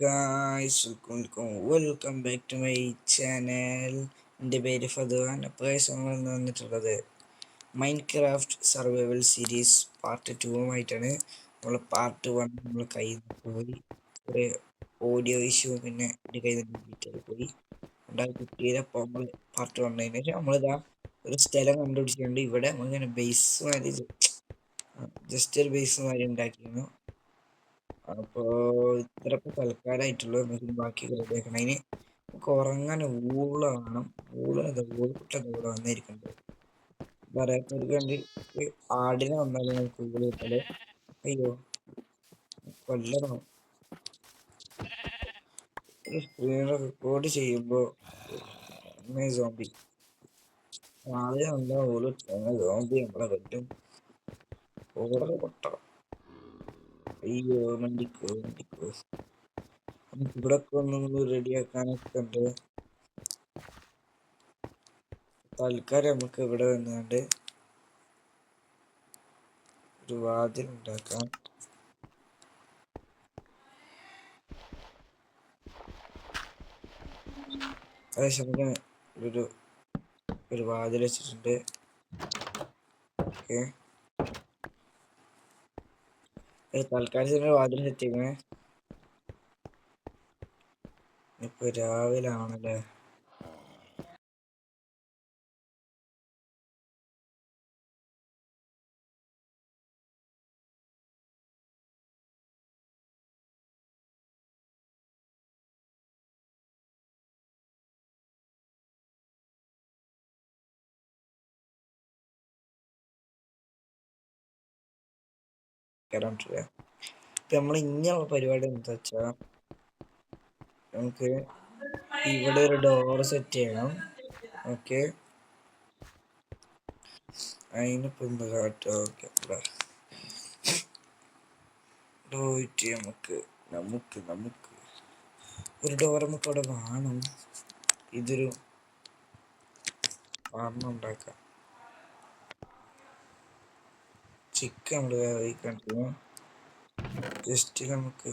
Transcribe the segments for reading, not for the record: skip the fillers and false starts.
Guys, welcome back to my channel. എൻ്റെ പേര് ഫതുവാൻ. അപ്പോൾ നമ്മൾ വന്നിട്ടുള്ളത് മൈൻക്രാഫ്റ്റ് സർവൈവൽ സീരീസ് പാർട്ട് 2 നമ്മൾ പാർട്ട് 1 നമ്മൾ കയ്യിൽ നിന്ന് പോയി. ഒരു ഓഡിയോ ഇഷ്യൂ പിന്നെ എൻ്റെ കയ്യിൽ നിന്ന് ഡീറ്റെയിൽ പോയി കിട്ടിയത്. അപ്പോൾ നമ്മൾ പാർട്ട് 1 നമ്മളിതാ ഒരു സ്ഥലം കണ്ടുപിടിച്ചിട്ടുണ്ട്. ഇവിടെ നമ്മളിങ്ങനെ ബേസ് മാതിരി ജസ്റ്റ് ഒരു ബേസ് മാതിരി ഉണ്ടാക്കിയിരുന്നു. അപ്പോൾ ഇത്രയൊക്കെ തൽക്കാലമായിട്ടുള്ളൂ. നമുക്ക് ബാക്കി റെഡിയാക്കണം. അതിന് നമുക്ക് ഉറങ്ങാൻ ഊള വേണം. ഊളിട്ടത് ഇവിടെ വന്നിരിക്കുന്നത്. പറയാത്തവർക്ക് വേണ്ടി ആടിനെ വന്നാലും നമുക്ക് ഊള് കിട്ടല്. അയ്യോ, കൊല്ലണം. ഒരു സ്ക്രീൻ റെക്കോർഡ് ചെയ്യുമ്പോൾ സോംബി ആദ്യം എന്താ ഊള് സോംബി നമ്മളെ പറ്റും. ഓർഡർ പൊട്ടണം. അയ്യോ, വണ്ടിക്കോ. നമുക്ക് ഇവിടെ ഒന്ന് റെഡിയാക്കാനൊക്കെ ഉണ്ട്. തൽക്കാലം നമുക്ക് ഇവിടെ വന്നുകൊണ്ട് ഒരു വാതിൽ ഉണ്ടാക്കാം. അതേസമയം ഒരു വാതിൽ വെച്ചിട്ടുണ്ട്. ഓക്കെ, തൽക്കാലത്തിന് വാതിൽ സെറ്റ് ചെയ്യണേ. ഇപ്പൊ രാവിലെ ആണല്ലേ. ഇപ്പൊ നമ്മൾ ഇങ്ങനെയുള്ള പരിപാടി എന്താ വെച്ചാ, നമുക്ക് ഇവിടെ ഒരു ഡോർ സെറ്റ് ചെയ്യണം. ഓക്കെ, അതിനിപ്പോ എന്താ കാട്ടുക? ഓക്കെ, പോയിട്ട് നമുക്ക് ഒരു ഡോർ നമുക്ക് അവിടെ വേണം. ഇതൊരു ഫാർമ ഉണ്ടാക്കാം. ചിക്കൻ നമ്മൾ വേവിക്കണം. ജസ്റ്റ് നമുക്ക്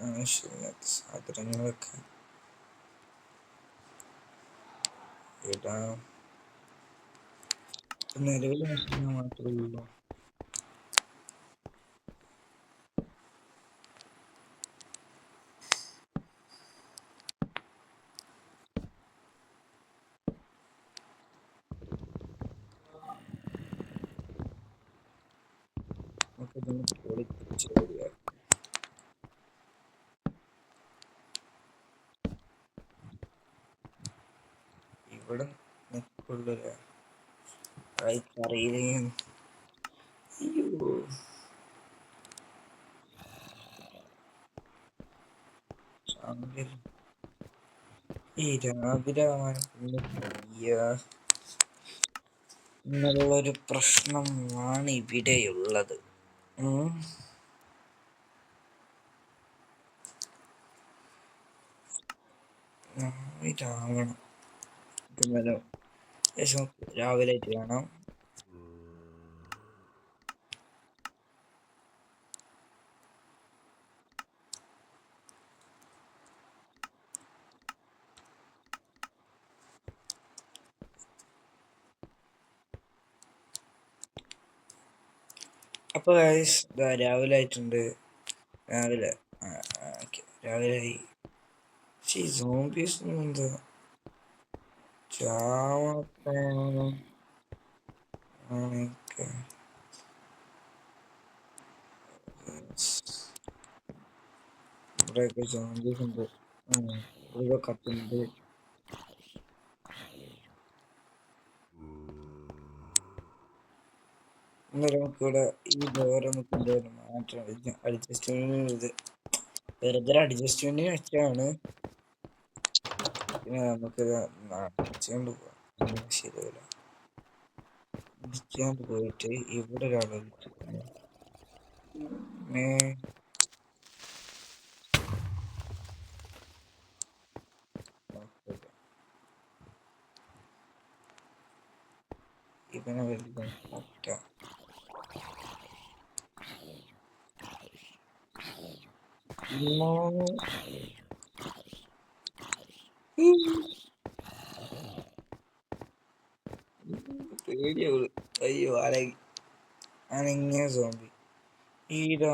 ആവശ്യമില്ലാത്ത സാധനങ്ങളൊക്കെ ഇടാം. നിലവിൽ ആവശ്യങ്ങൾ മാത്രമേ ഉള്ളൂ. ഇവിടെ നിൽക്കുള്ളൂ. അറിയില്ല. ഈ രാവിലെ എന്നുള്ളൊരു പ്രശ്നമാണ് ഇവിടെയുള്ളത്. രാവണം രാവിലെ ആയിട്ട് വേണം. അപ്പൊ രാവിലെ ആയിട്ടുണ്ട്. രാവിലെ ആയി. സോംബീസ് എന്താ ചാവണം. ഇവിടെയൊക്കെ സോംബീസ് ഉണ്ട്. ഇവിടെ കത്തുന്നുണ്ട്. നമുക്കിവിടെ ഈ ഡോർ നമുക്ക് മാറ്റം. അഡ്ജസ്റ്റ്മെന്റ് ഇത് വെറുതെ അഡ്ജസ്റ്റ്മെന്റിന് വെച്ചാണ്. പിന്നെ നമുക്കിത് അടിച്ചുകൊണ്ട് പോവാം. ശരിയല്ല, അടിച്ചുകൊണ്ട് പോയിട്ട് ഇവിടെ ഒരാളെ ഇവനെ വലിയ ഇമ്മോ. പേടിയാവുള്ളു. അയ്യോ അനങ്ങിയ സോംബി. ഇതാ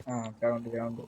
ആ ഗ്രൗണ്ട് ഗ്രൗണ്ട്